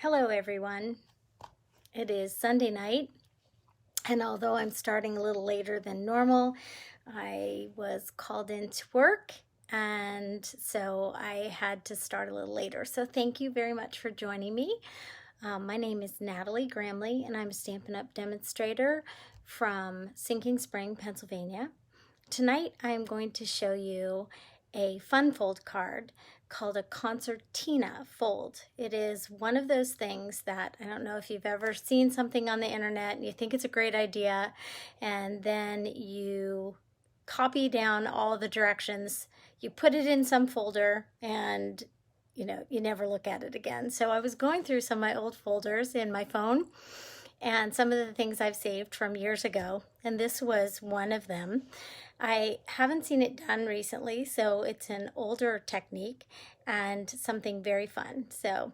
Hello everyone. It is Sunday night, and although I'm starting a little later than normal, I was called into work, and so I had to start a little later. So thank you very much for joining me. My name is Natalie Gramley, and I'm a Stampin' Up! Demonstrator from Sinking Spring, Pennsylvania. Tonight I'm going to show you a fun fold card called a concertina fold. It is one of those things that, I don't know if you've ever seen something on the internet and you think it's a great idea, and then you copy down all the directions, you put it in some folder, and you never look at it again. So I was going through some of my old folders in my phone and some of the things I've saved from years ago, and this was one of them. I haven't seen it done recently, so it's an older technique and something very fun. So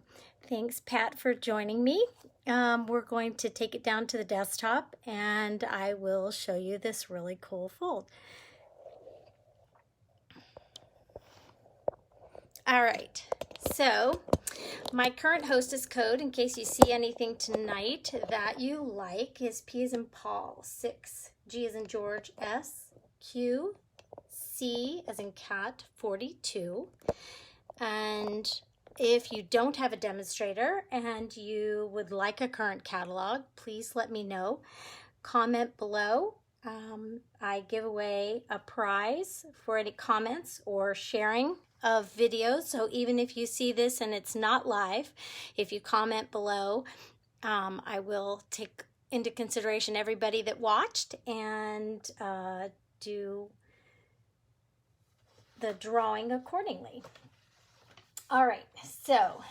thanks, Pat, for joining me. We're going to take it down to the desktop, and I will show you this really cool fold. All right, so my current hostess code, in case you see anything tonight that you like, is P as in Paul, 6, G as in George, S, Q, C as in cat, 42. And if you don't have a demonstrator and you would like a current catalog, please let me know. Comment below. I give away a prize for any comments or sharing of videos. So even if you see this and it's not live, if you comment below, I will take into consideration everybody that watched and do the drawing accordingly. All right, so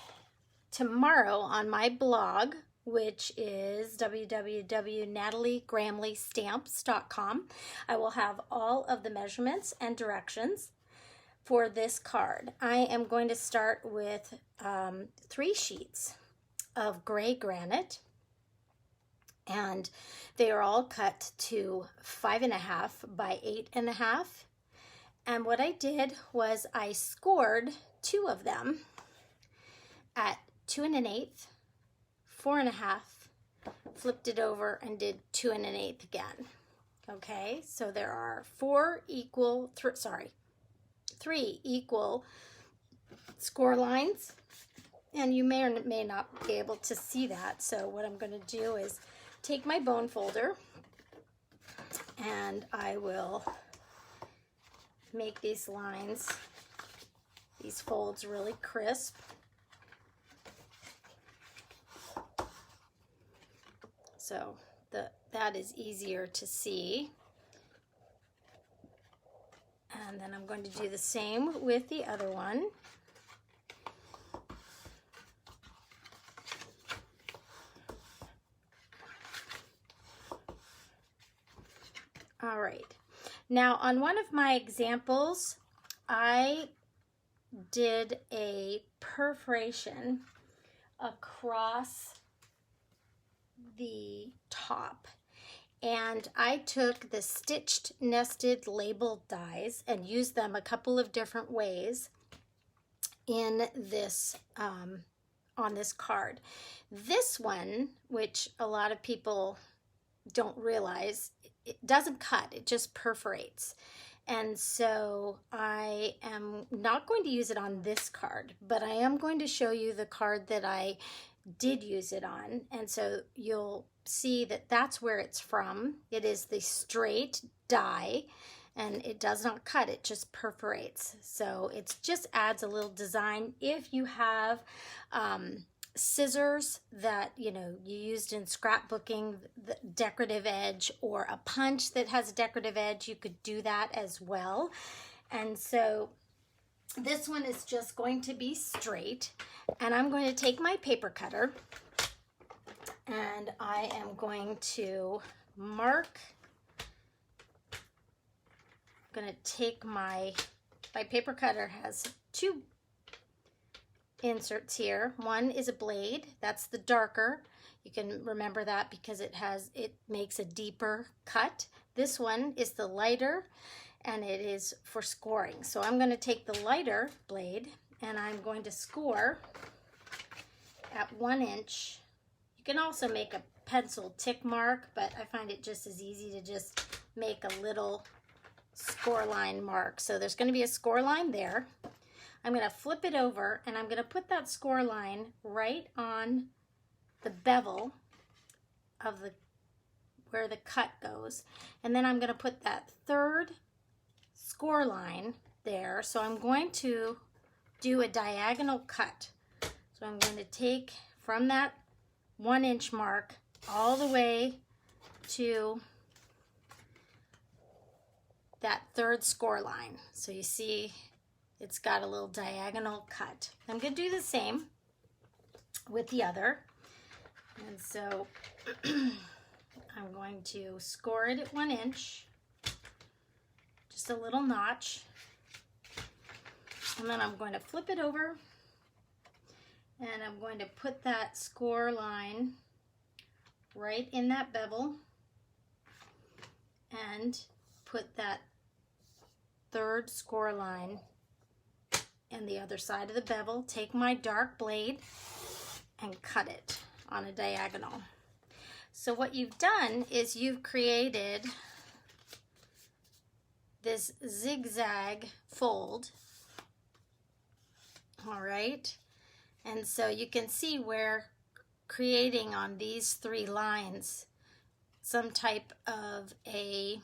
tomorrow on my blog, which is www.nataliegramleystamps.com, I will have all of the measurements and directions for this card. I am going to start with 3 sheets of gray granite, and they are all cut to 5.5 by 8.5. And what I did was I scored 2 of them at 2 1/8, 4.5, flipped it over and did 2 1/8 again. Okay, so there are 3 equal score lines, and you may or may not be able to see that. So what I'm going to do is take my bone folder, and I will make these lines, these folds, really crisp. So that is easier to see. And then I'm going to do the same with the other one. All right. Now on one of my examples, I did a perforation across the top, and I took the stitched nested label dies and used them a couple of different ways in this on this card. This one, which a lot of people don't realize, it doesn't cut, it just perforates. And so I am not going to use it on this card, but I am going to show you the card that I did use it on, and so you'll see that that's where it's from. It is the straight die, and it does not cut, it just perforates. So it just adds a little design. If you have scissors that you used in scrapbooking, the decorative edge, or a punch that has a decorative edge, you could do that as well. And so this one is just going to be straight, and I'm going to take my paper cutter and I am going to mark. I'm going to take my paper cutter has 2 inserts here. One is a blade, that's the darker. You can remember that because it makes a deeper cut. This one is the lighter, and it is for scoring. So I'm going to take the lighter blade and I'm going to score at 1 inch. You can also make a pencil tick mark, but I find it just as easy to just make a little score line mark. So there's going to be a score line there. I'm going to flip it over and I'm going to put that score line right on the bevel of the where the cut goes. And then I'm going to put that third score line there. So I'm going to do a diagonal cut. So I'm going to take from that 1 inch mark all the way to that third score line. So you see it's got a little diagonal cut. I'm going to do the same with the other. And so I'm going to score it at 1 inch, just a little notch. And then I'm going to flip it over and I'm going to put that score line right in that bevel and put that third score line in the other side of the bevel. Take my dark blade and cut it on a diagonal. So what you've done is you've created this zigzag fold. All right, and so you can see where creating on these 3 lines some type of a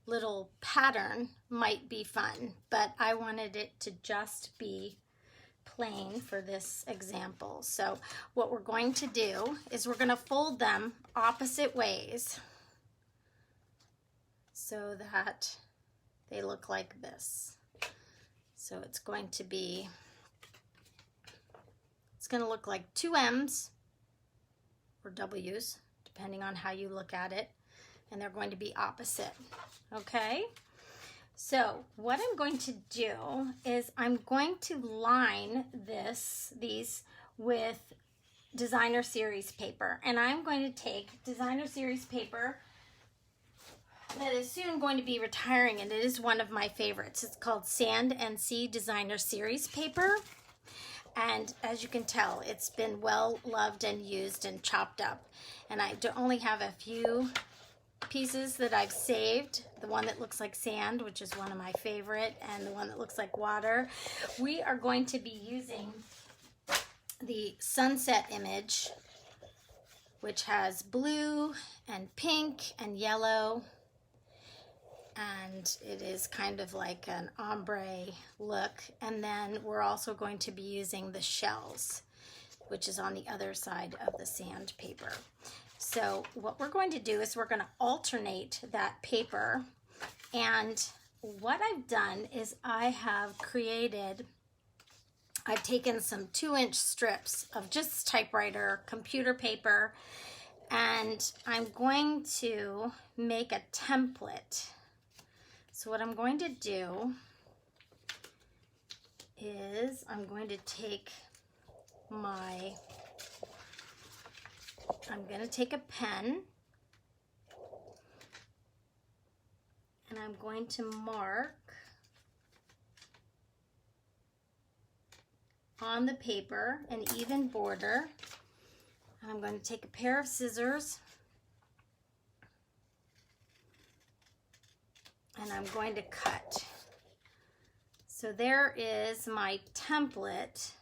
little pattern might be fun, but I wanted it to just be plain for this example. So what we're going to do is we're going to fold them opposite ways so that they look like this. So it's going to look like 2 M's or W's, depending on how you look at it, and they're going to be opposite, okay? So what I'm going to do is I'm going to line these with designer series paper, and I'm going to take designer series paper that is soon going to be retiring, and it is one of my favorites. It's called Sand and Sea Designer Series paper, and as you can tell, it's been well loved and used and chopped up, and I only have a few pieces that I've saved. The one that looks like sand, which is one of my favorite, and the one that looks like water. We are going to be using the sunset image, which has blue and pink and yellow, and it is kind of like an ombre look. And then we're also going to be using the shells, which is on the other side of the sand paper. So what we're going to do is we're going to alternate that paper, and what I've done is I've taken some 2-inch strips of just typewriter computer paper, and I'm going to make a template. So what I'm going to do is I'm going to take a pen, and I'm going to mark on the paper an even border. I'm going to take a pair of scissors, and I'm going to cut. So there is my template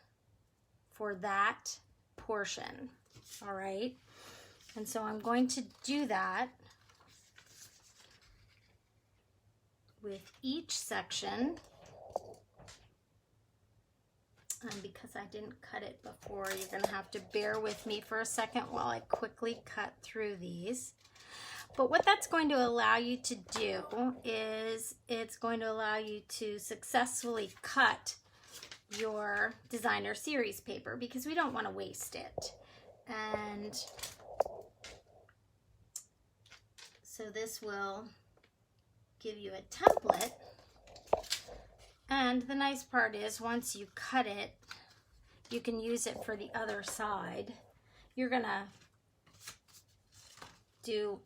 for that portion. All right, and so I'm going to do that with each section. And because I didn't cut it before, you're going to have to bear with me for a second while I quickly cut through these. But what that's going to allow you to do is it's going to allow you to successfully cut your designer series paper, because we don't want to waste it. And so this will give you a template. And the nice part is once you cut it, you can use it for the other side. You're gonna you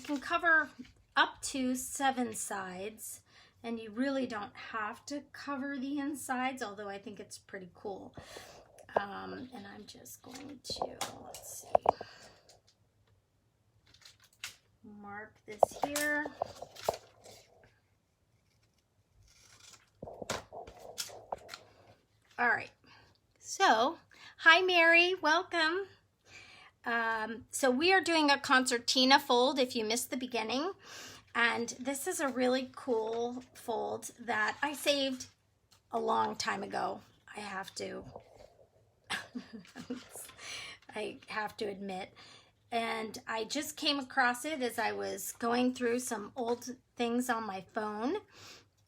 can cover up to 7 sides, and you really don't have to cover the insides, although I think it's pretty cool. And I'm just going to, let's see, mark this here. All right, so hi Mary, welcome. So we are doing a concertina fold if you missed the beginning, and this is a really cool fold that I saved a long time ago. I have to admit, and I just came across it as I was going through some old things on my phone,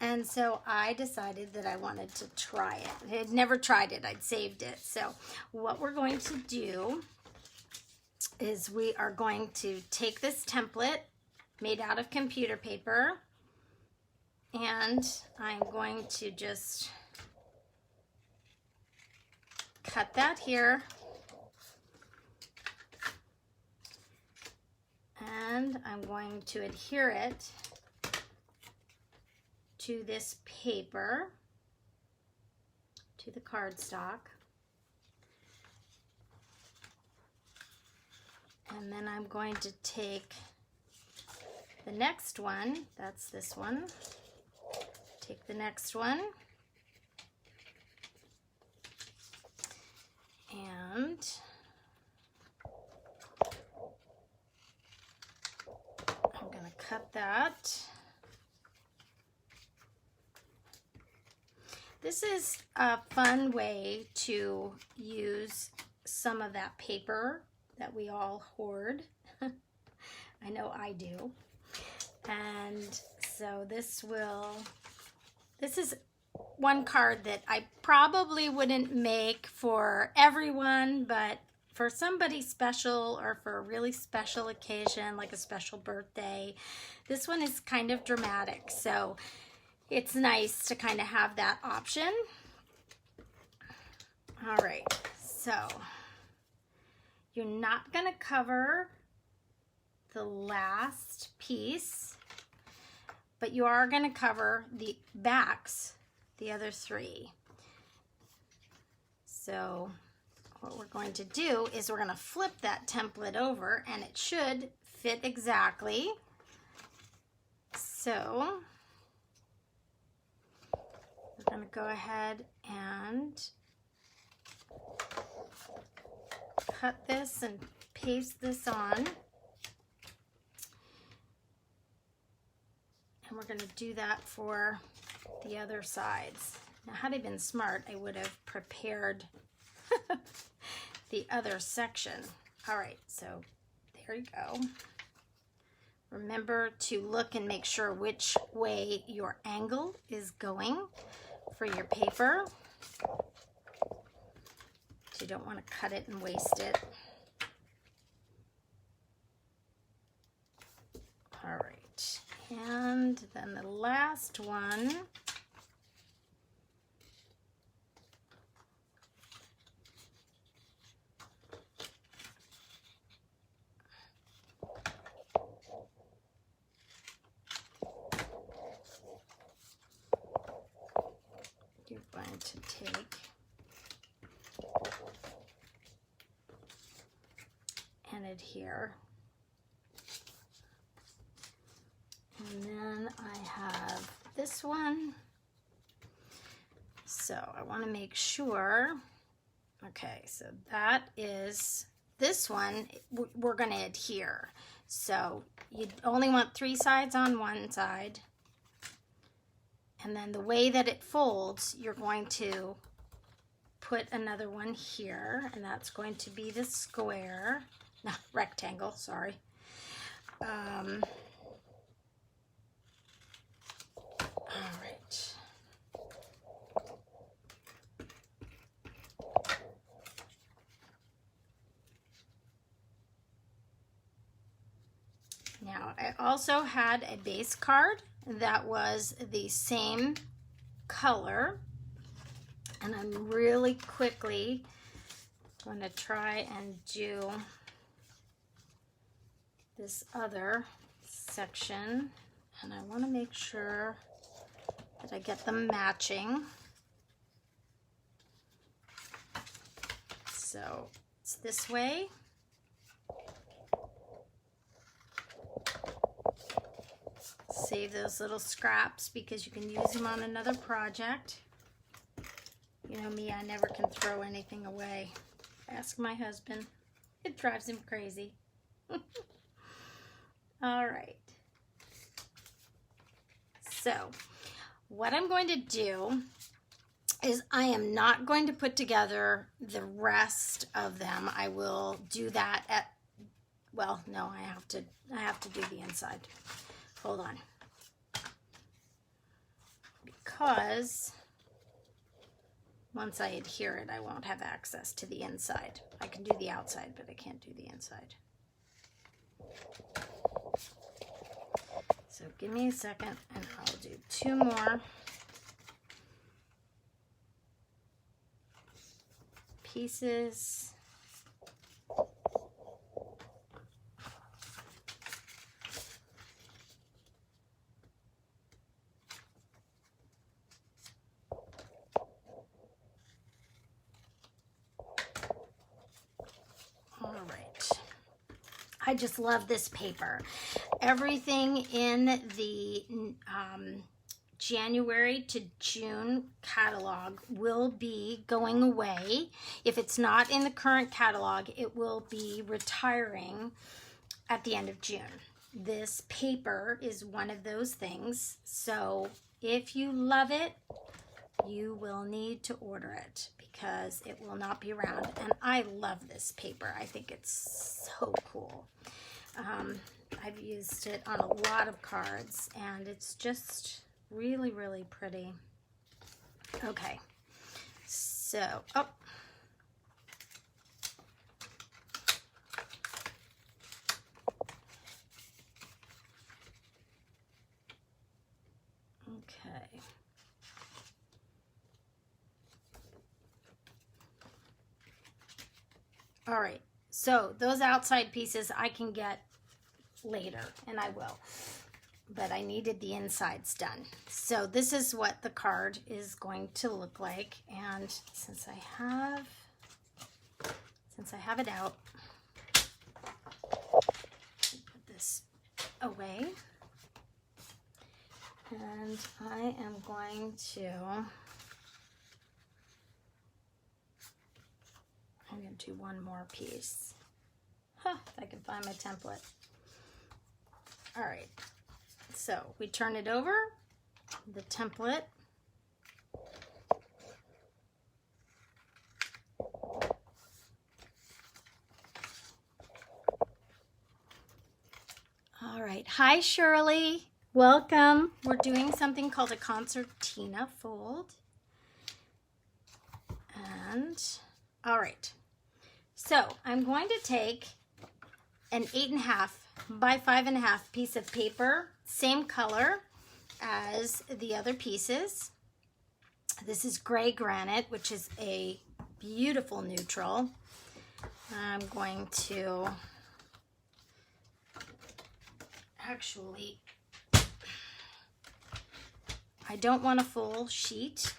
and so I decided that I wanted to try it. I had never tried it, I'd saved it. So what we're going to do is we are going to take this template made out of computer paper, and I'm going to just cut that here, and I'm going to adhere it to this paper, to the cardstock. And then I'm going to take the next one, that's this one, take the next one, and I'm going to cut that. This is a fun way to use some of that paper that we all hoard. I know I do. And so this is one card that I probably wouldn't make for everyone, but for somebody special or for a really special occasion, like a special birthday, this one is kind of dramatic. So it's nice to kind of have that option. All right, so you're not going to cover the last piece, but you are going to cover the backs, the other three. So what we're going to do is we're going to flip that template over, and it should fit exactly. So we're going to go ahead and cut this and paste this on. And we're going to do that for the other sides. Now, had I been smart, I would have prepared the other section. All right, so there you go. Remember to look and make sure which way your angle is going for your paper. You don't want to cut it and waste it. All right, and then the last one. You're going to take and adhere. And then I have this one. So I want to make sure. Okay, so that is this one. We're going to adhere. So you only want 3 sides on one side. And then the way that it folds, you're going to put another one here, and that's going to be the square. No, rectangle, sorry. All right. Now, I also had a base card that was the same color, and I'm really quickly going to try and do this other section, and I want to make sure that I get them matching. So it's this way. Save those little scraps because you can use them on another project. You know me, I never can throw anything away. Ask my husband. It drives him crazy. All right. So what I'm going to do is I am not going to put together the rest of them. I will do that at, well, no, I have to do the inside. Hold on. Because once I adhere it, I won't have access to the inside. I can do the outside, but I can't do the inside. So give me a second and I'll do 2 more pieces. All right. I just love this paper. Everything in the January to June catalog will be going away. If it's not in the current catalog, it will be retiring at the end of June. This paper is one of those things. So if you love it, you will need to order it because it will not be around. And I love this paper. I think it's so cool. I've used it on a lot of cards and it's just really, really pretty. Okay, so, oh. Okay. All right, so those outside pieces I can get later, and I will. But I needed the insides done. So this is what the card is going to look like. And since I have it out, put this away. And I am going to do one more piece. Huh, if I can find my template. All right. So we turn it over, the template. All right, hi Shirley, welcome. We're doing something called a concertina fold. And, all right, so I'm going to take an 8.5 by 5.5 piece of paper, same color as the other pieces. This is gray granite, which is a beautiful neutral. I'm going to actually, I don't want a full sheet.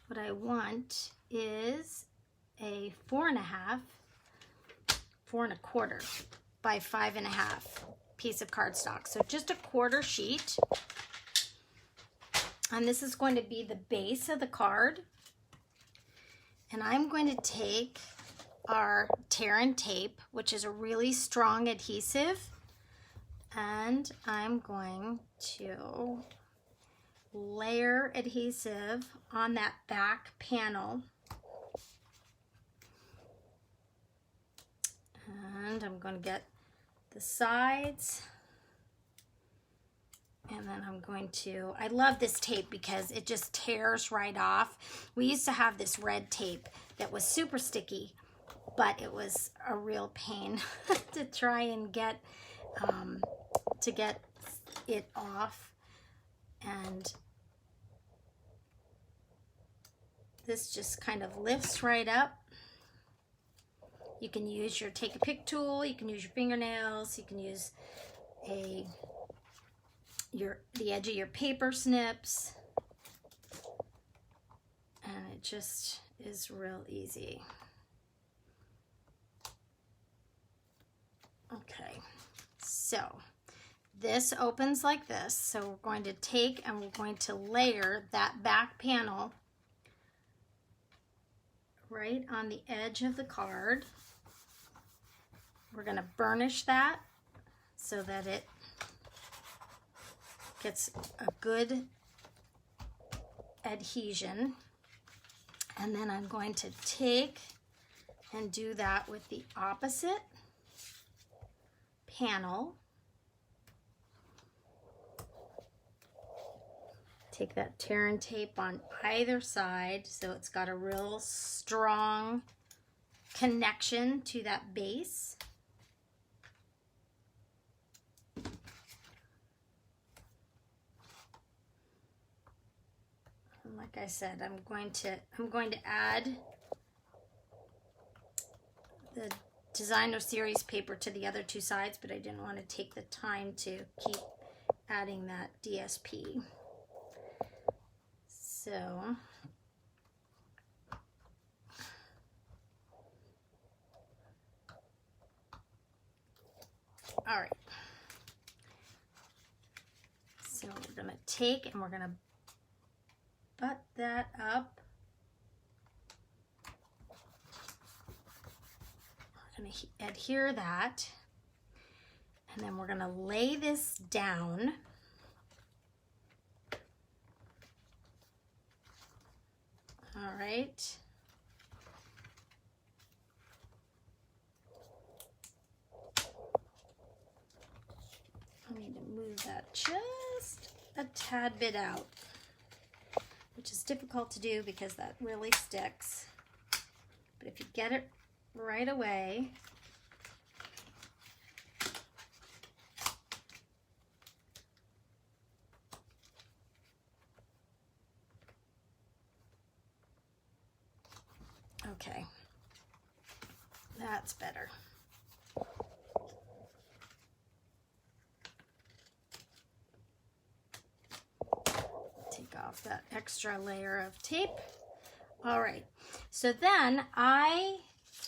What I want is a 4.5 by 5.5 piece of cardstock. So just a quarter sheet. And this is going to be the base of the card. And I'm going to take our tear and tape, which is a really strong adhesive, and I'm going to layer adhesive on that back panel. And I'm going to get the sides, and then I'm going to, I love this tape because it just tears right off. We used to have this red tape that was super sticky, but it was a real pain to try and get it off. And this just kind of lifts right up. You can use your take a pick tool, you can use your fingernails, you can use the edge of your paper snips, and it just is real easy. Okay, so this opens like this. So we're going to take and we're going to layer that back panel right on the edge of the card. We're going to burnish that so that it gets a good adhesion. And then I'm going to take and do that with the opposite panel. Take that tear and tape on either side so it's got a real strong connection to that base. And like I said, I'm going to add the designer series paper to the other two sides, but I didn't want to take the time to keep adding that DSP. So, all right. So we're going to take and we're going to butt that up. We're going to adhere that. And then we're going to lay this down. All right. I need to move that just a tad bit out, which is difficult to do because that really sticks. But if you get it right away, okay, that's better. Take off that extra layer of tape. All right, so then I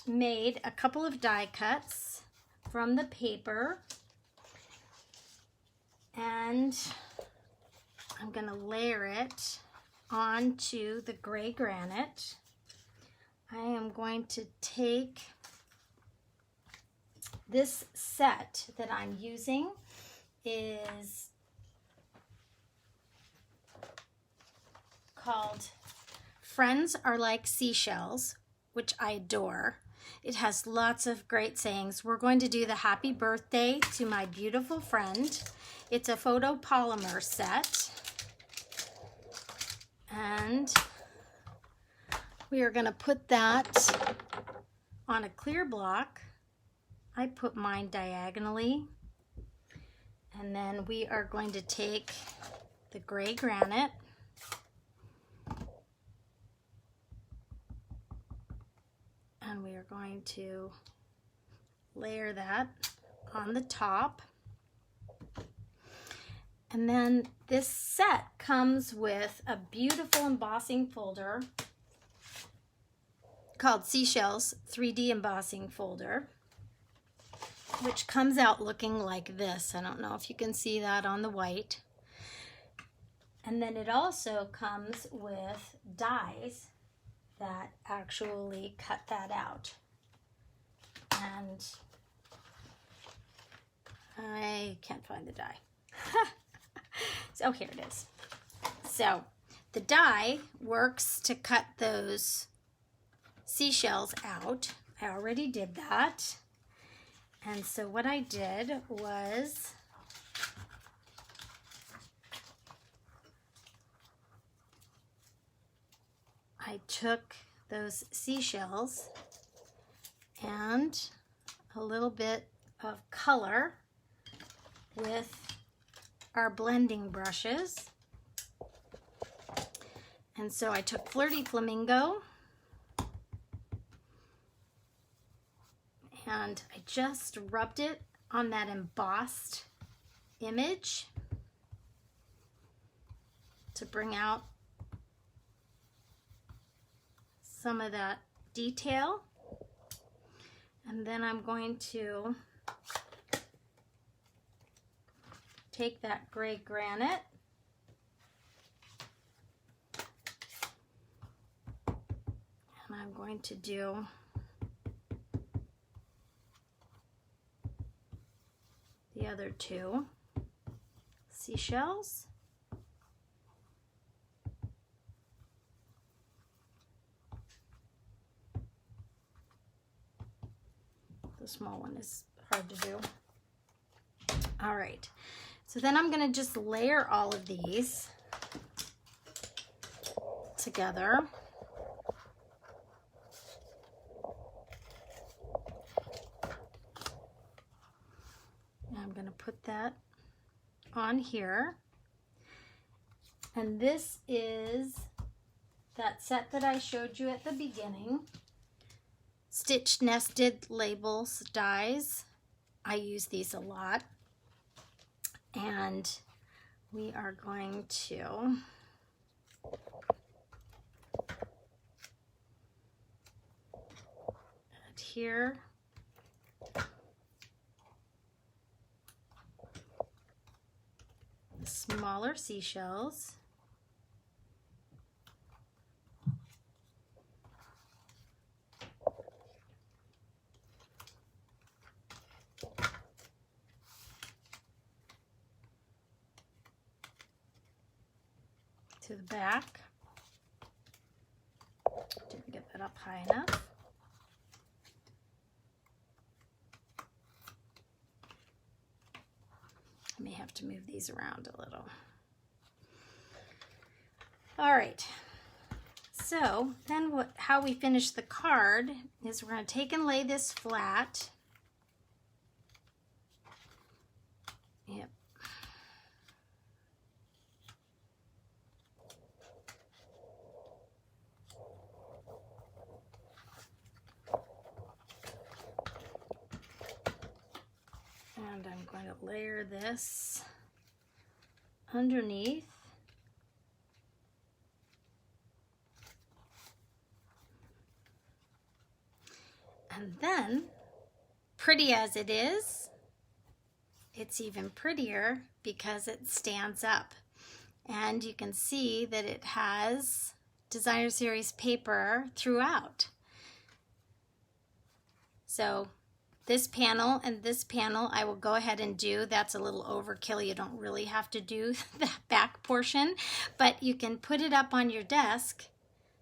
made a couple of die cuts from the paper, and I'm going to layer it onto the gray granite. I am going to take this set that I'm using is called Friends Are Like Seashells, which I adore. It has lots of great sayings. We're going to do the happy birthday to my beautiful friend. It's a photopolymer set. And we are going to put that on a clear block. I put mine diagonally. And then we are going to take the gray granite and we are going to layer that on the top. And then this set comes with a beautiful embossing folder called Seashells 3D Embossing Folder, which comes out looking like this. I don't know if you can see that on the white. And then it also comes with dies that actually cut that out. And I can't find the die. So here it is. So the die works to cut those seashells out. I already did that. And so what I did was I took those seashells and a little bit of color with our blending brushes. And so I took Flirty Flamingo and I just rubbed it on that embossed image to bring out some of that detail. And then I'm going to take that gray granite and I'm going to do the other two seashells. The small one is hard to do. All right, so then I'm going to just layer all of these together. And I'm going to put that on here. And this is that set that I showed you at the beginning. Stitched nested labels dies. I use these a lot. And we are going to add here the smaller seashells. To the back. Didn't get that up high enough. I may have to move these around a little. All right. So then how we finish the card is we're going to take and lay this flat. Yep. And I'm going to layer this underneath. And then, pretty as it is, it's even prettier because it stands up. And you can see that it has Designer Series paper throughout. So this panel and this panel I will go ahead and do. That's a little overkill. You don't really have to do that back portion, but you can put it up on your desk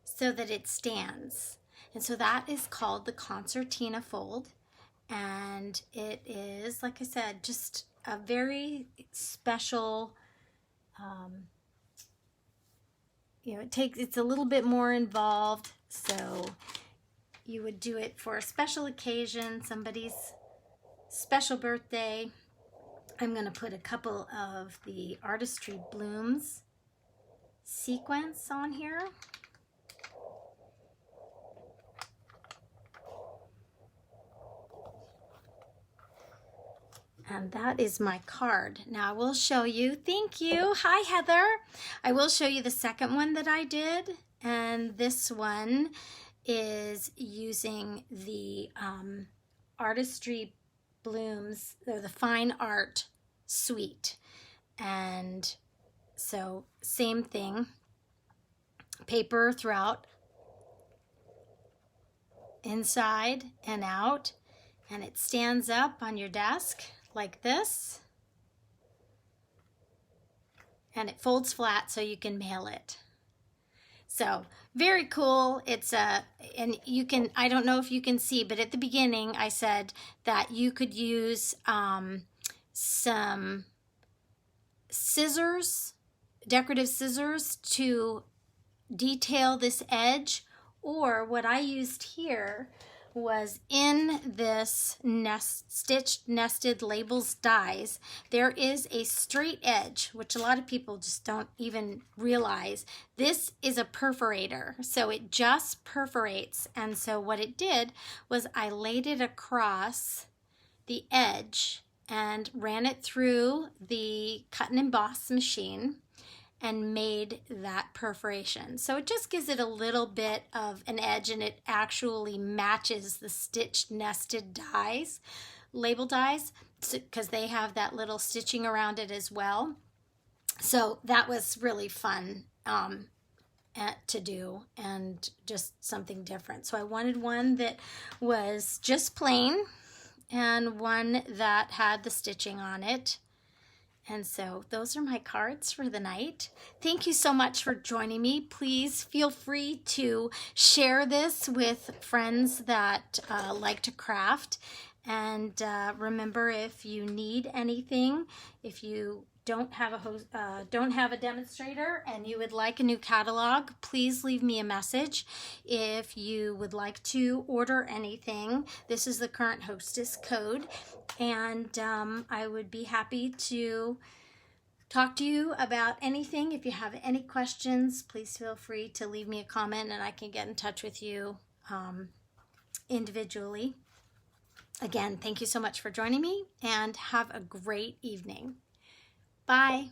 so that it stands. And so that is called the concertina fold. And it is, like I said, just a very special, it's a little bit more involved. So you would do it for a special occasion, somebody's special birthday. I'm going to put a couple of the Artistry Blooms sequence on here. And that is my card. Now I will show you, thank you, hi Heather. I will show you the second one that I did, and this one is using the Artistry Blooms, or the Fine Art Suite. And so same thing, paper throughout, inside and out, and it stands up on your desk like this, and it folds flat so you can mail it. So very cool. It's and you can, I don't know if you can see, but at the beginning I said that you could use some scissors, decorative scissors, to detail this edge, or what I used here was in this stitched nested labels dies, there is a straight edge, which a lot of people just don't even realize. This is a perforator, so it just perforates. And so what it did was I laid it across the edge and ran it through the cut and emboss machine and made that perforation. So it just gives it a little bit of an edge, and it actually matches the stitched nested dies, label dies. because they have that little stitching around it as well. So that was really fun to do, and just something different. So I wanted one that was just plain and one that had the stitching on it. And so those are my cards for the night. Thank you so much for joining me. Please feel free to share this with friends that like to craft. And remember, if you need anything, if you don't have a demonstrator and you would like a new catalog, please leave me a message. If you would like to order anything, this is the current hostess code, and I would be happy to talk to you about anything. If you have any questions, please feel free to leave me a comment and I can get in touch with you individually. Again, thank you so much for joining me, and have a great evening. Bye.